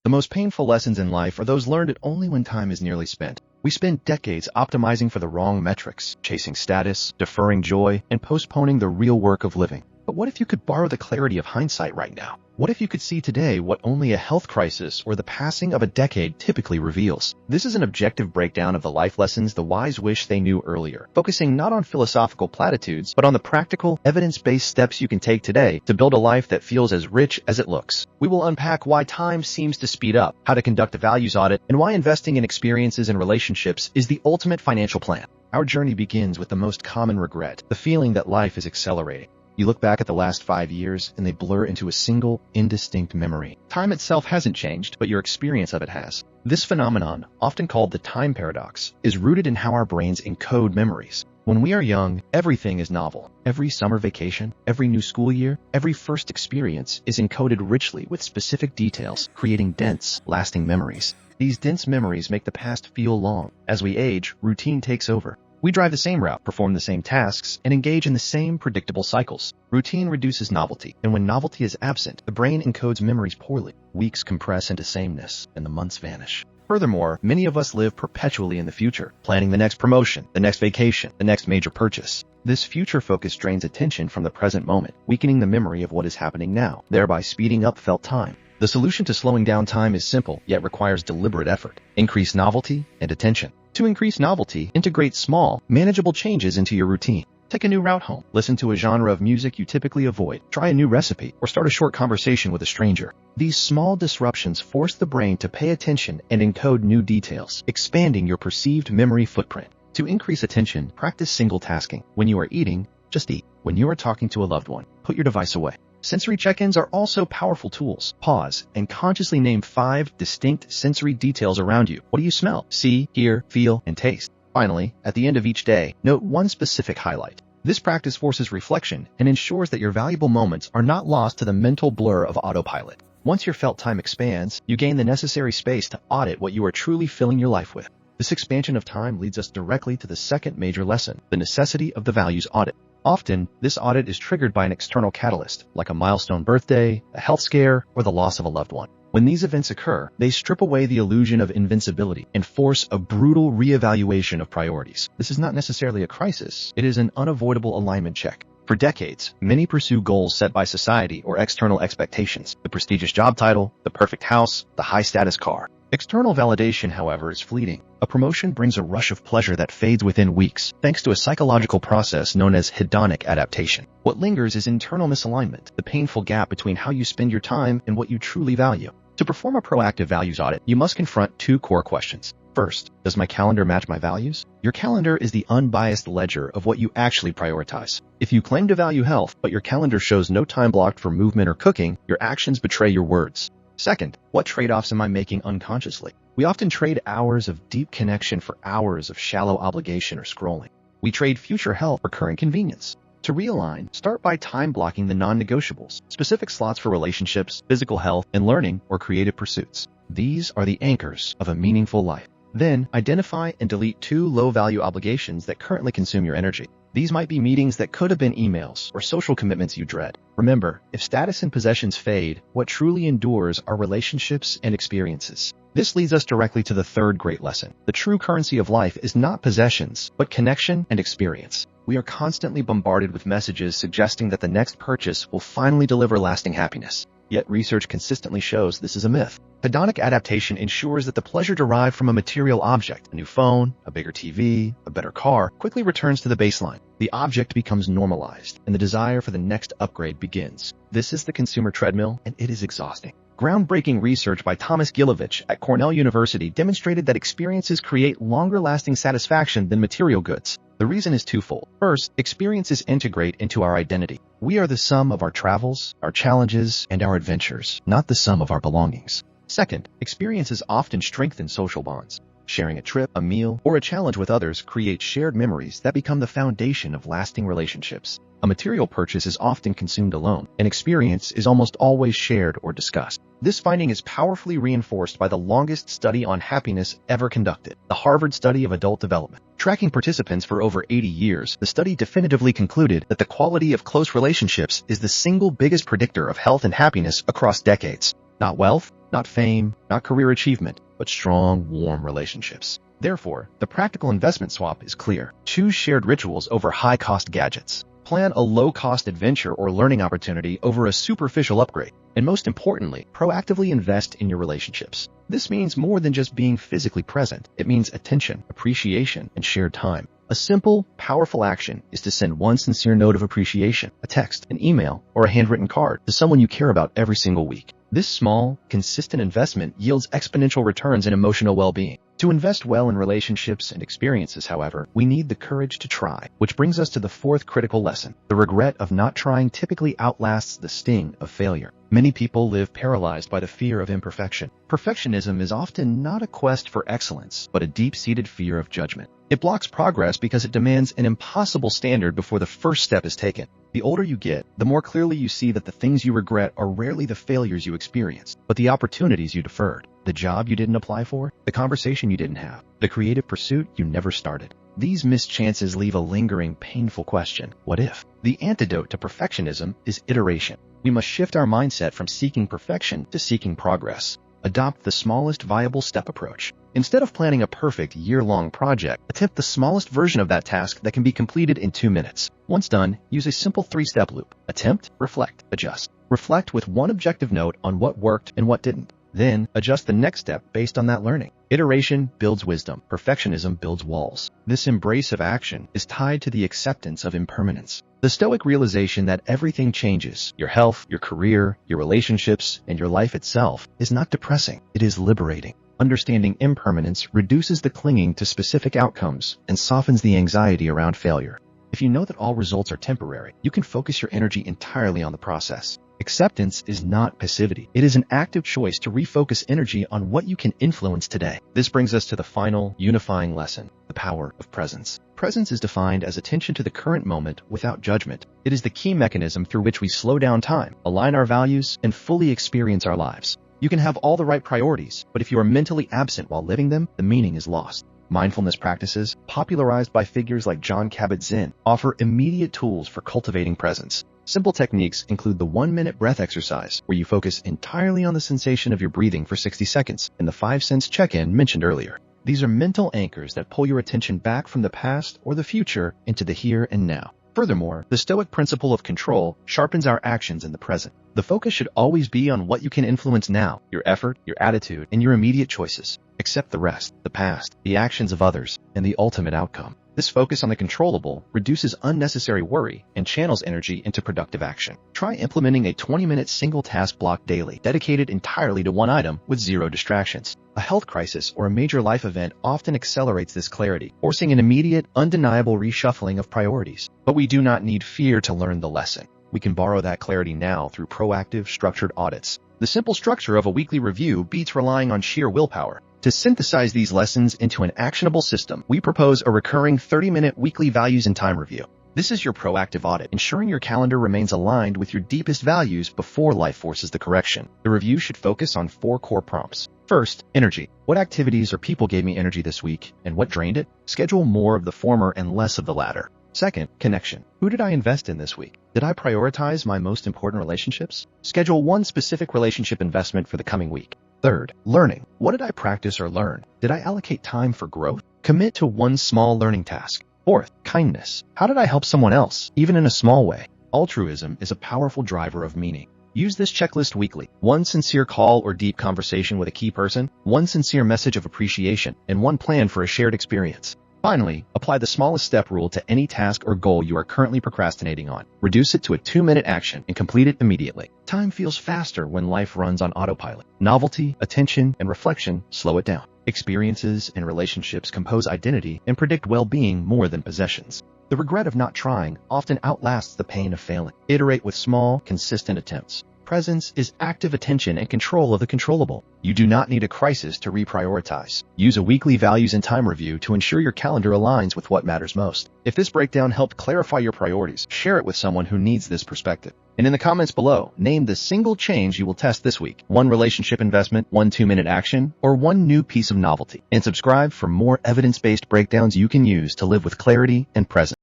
The most painful lessons in life are those learned only when time is nearly spent. We spend decades optimizing for the wrong metrics, chasing status, deferring joy, and postponing the real work of living. But what if you could borrow the clarity of hindsight right now? What if you could see today what only a health crisis or the passing of a decade typically reveals? This is an objective breakdown of the life lessons the wise wish they knew earlier, focusing not on philosophical platitudes, but on the practical, evidence-based steps you can take today to build a life that feels as rich as it looks. We will unpack why time seems to speed up, how to conduct a values audit, and why investing in experiences and relationships is the ultimate financial plan. Our journey begins with the most common regret, the feeling that life is accelerating. You look back at the last 5 years and they blur into a single, indistinct memory. Time itself hasn't changed, but your experience of it has. This phenomenon, often called the time paradox, is rooted in how our brains encode memories. When we are young, everything is novel. Every summer vacation, every new school year, every first experience is encoded richly with specific details, creating dense, lasting memories. These dense memories make the past feel long. As we age, routine takes over. We drive the same route, perform the same tasks, and engage in the same predictable cycles. Routine reduces novelty, and when novelty is absent, the brain encodes memories poorly. Weeks compress into sameness, and the months vanish. Furthermore, many of us live perpetually in the future, planning the next promotion, the next vacation, the next major purchase. This future focus drains attention from the present moment, weakening the memory of what is happening now, thereby speeding up felt time. The solution to slowing down time is simple, yet requires deliberate effort. Increase novelty and attention. To increase novelty, integrate small, manageable changes into your routine. Take a new route home, listen to a genre of music you typically avoid, try a new recipe, or start a short conversation with a stranger. These small disruptions force the brain to pay attention and encode new details, expanding your perceived memory footprint. To increase attention, practice single tasking. When you are eating, just eat. When you are talking to a loved one, put your device away. Sensory check-ins are also powerful tools. Pause and consciously name 5 distinct sensory details around you. What do you smell, see, hear, feel, and taste? Finally, at the end of each day, note one specific highlight. This practice forces reflection and ensures that your valuable moments are not lost to the mental blur of autopilot. Once your felt time expands, you gain the necessary space to audit what you are truly filling your life with. This expansion of time leads us directly to the second major lesson, the necessity of the values audit. Often, this audit is triggered by an external catalyst, like a milestone birthday, a health scare, or the loss of a loved one. When these events occur, they strip away the illusion of invincibility and force a brutal reevaluation of priorities. This is not necessarily a crisis, it is an unavoidable alignment check. For decades, many pursue goals set by society or external expectations, the prestigious job title, the perfect house, the high-status car. External validation, however, is fleeting. A promotion brings a rush of pleasure that fades within weeks, thanks to a psychological process known as hedonic adaptation. What lingers is internal misalignment, the painful gap between how you spend your time and what you truly value. To perform a proactive values audit, you must confront 2 core questions. First, does my calendar match my values? Your calendar is the unbiased ledger of what you actually prioritize. If you claim to value health, but your calendar shows no time blocked for movement or cooking, your actions betray your words. Second, what trade-offs am I making unconsciously? We often trade hours of deep connection for hours of shallow obligation or scrolling. We trade future health for current convenience. To realign, start by time blocking the non-negotiables, specific slots for relationships, physical health, and learning or creative pursuits. These are the anchors of a meaningful life. Then, identify and delete 2 low-value obligations that currently consume your energy. These might be meetings that could have been emails or social commitments you dread. Remember, if status and possessions fade, what truly endures are relationships and experiences. This leads us directly to the third great lesson. The true currency of life is not possessions, but connection and experience. We are constantly bombarded with messages suggesting that the next purchase will finally deliver lasting happiness. Yet research consistently shows this is a myth. Hedonic adaptation ensures that the pleasure derived from a material object, a new phone, a bigger TV, a better car, quickly returns to the baseline. The object becomes normalized, and the desire for the next upgrade begins. This is the consumer treadmill, and it is exhausting. Groundbreaking research by Thomas Gilovich at Cornell University demonstrated that experiences create longer-lasting satisfaction than material goods. The reason is twofold. First, experiences integrate into our identity. We are the sum of our travels, our challenges, and our adventures, not the sum of our belongings. Second, experiences often strengthen social bonds. Sharing a trip, a meal, or a challenge with others creates shared memories that become the foundation of lasting relationships. A material purchase is often consumed alone. An experience is almost always shared or discussed. This finding is powerfully reinforced by the longest study on happiness ever conducted, the Harvard Study of Adult Development. Tracking participants for over 80 years, the study definitively concluded that the quality of close relationships is the single biggest predictor of health and happiness across decades. Not wealth, Not fame, not career achievement, but strong, warm relationships. Therefore, the practical investment swap is clear. Choose shared rituals over high-cost gadgets. Plan a low-cost adventure or learning opportunity over a superficial upgrade. And most importantly, proactively invest in your relationships. This means more than just being physically present. It means attention, appreciation, and shared time. A simple, powerful action is to send one sincere note of appreciation, a text, an email, or a handwritten card to someone you care about every single week. This small, consistent investment yields exponential returns in emotional well-being. To invest well in relationships and experiences, however, we need the courage to try, which brings us to the fourth critical lesson. The regret of not trying typically outlasts the sting of failure. Many people live paralyzed by the fear of imperfection. Perfectionism is often not a quest for excellence, but a deep-seated fear of judgment. It blocks progress because it demands an impossible standard before the first step is taken. The older you get, the more clearly you see that the things you regret are rarely the failures you experienced, but the opportunities you deferred, the job you didn't apply for, the conversation you didn't have, the creative pursuit you never started. These missed chances leave a lingering, painful question. What if? The antidote to perfectionism is iteration. We must shift our mindset from seeking perfection to seeking progress. Adopt the smallest viable step approach. Instead of planning a perfect year-long project, attempt the smallest version of that task that can be completed in 2 minutes. Once done, use a simple 3-step loop. Attempt, reflect, adjust. Reflect with one objective note on what worked and what didn't. Then, adjust the next step based on that learning. Iteration builds wisdom. Perfectionism builds walls. This embrace of action is tied to the acceptance of impermanence. The Stoic realization that everything changes, your health, your career, your relationships, and your life itself, is not depressing. It is liberating. Understanding impermanence reduces the clinging to specific outcomes and softens the anxiety around failure. If you know that all results are temporary, you can focus your energy entirely on the process. Acceptance is not passivity. It is an active choice to refocus energy on what you can influence today. This brings us to the final, unifying lesson, the power of presence. Presence is defined as attention to the current moment without judgment. It is the key mechanism through which we slow down time, align our values, and fully experience our lives. You can have all the right priorities, but if you are mentally absent while living them, the meaning is lost. Mindfulness practices, popularized by figures like Jon Kabat-Zinn, offer immediate tools for cultivating presence. Simple techniques include the 1-minute breath exercise, where you focus entirely on the sensation of your breathing for 60 seconds, and the 5-sense check-in mentioned earlier. These are mental anchors that pull your attention back from the past or the future into the here and now. Furthermore, the Stoic principle of control sharpens our actions in the present. The focus should always be on what you can influence now, your effort, your attitude, and your immediate choices. Accept the rest, the past, the actions of others, and the ultimate outcome. This focus on the controllable reduces unnecessary worry and channels energy into productive action. Try implementing a 20-minute single task block daily, dedicated entirely to one item with 0 distractions. A health crisis or a major life event often accelerates this clarity, forcing an immediate, undeniable reshuffling of priorities. But we do not need fear to learn the lesson. We can borrow that clarity now through proactive, structured audits. The simple structure of a weekly review beats relying on sheer willpower. To synthesize these lessons into an actionable system, we propose a recurring 30-minute weekly values and time review. This is your proactive audit, ensuring your calendar remains aligned with your deepest values before life forces the correction. The review should focus on 4 core prompts. First, energy. What activities or people gave me energy this week, and what drained it? Schedule more of the former and less of the latter. Second, connection. Who did I invest in this week? Did I prioritize my most important relationships? Schedule one specific relationship investment for the coming week. Third, learning. What did I practice or learn? Did I allocate time for growth? Commit to one small learning task. Fourth, kindness. How did I help someone else, even in a small way? Altruism is a powerful driver of meaning. Use this checklist weekly. One sincere call or deep conversation with a key person, one sincere message of appreciation, and one plan for a shared experience. Finally, apply the smallest step rule to any task or goal you are currently procrastinating on. Reduce it to a 2-minute action and complete it immediately. Time feels faster when life runs on autopilot. Novelty, attention, and reflection slow it down. Experiences and relationships compose identity and predict well-being more than possessions. The regret of not trying often outlasts the pain of failing. Iterate with small, consistent attempts. Presence is active attention and control of the controllable. You do not need a crisis to reprioritize. Use a weekly values and time review to ensure your calendar aligns with what matters most. If this breakdown helped clarify your priorities, share it with someone who needs this perspective. And in the comments below, name the single change you will test this week. One relationship investment, one 2-minute action, or one new piece of novelty. And subscribe for more evidence-based breakdowns you can use to live with clarity and presence.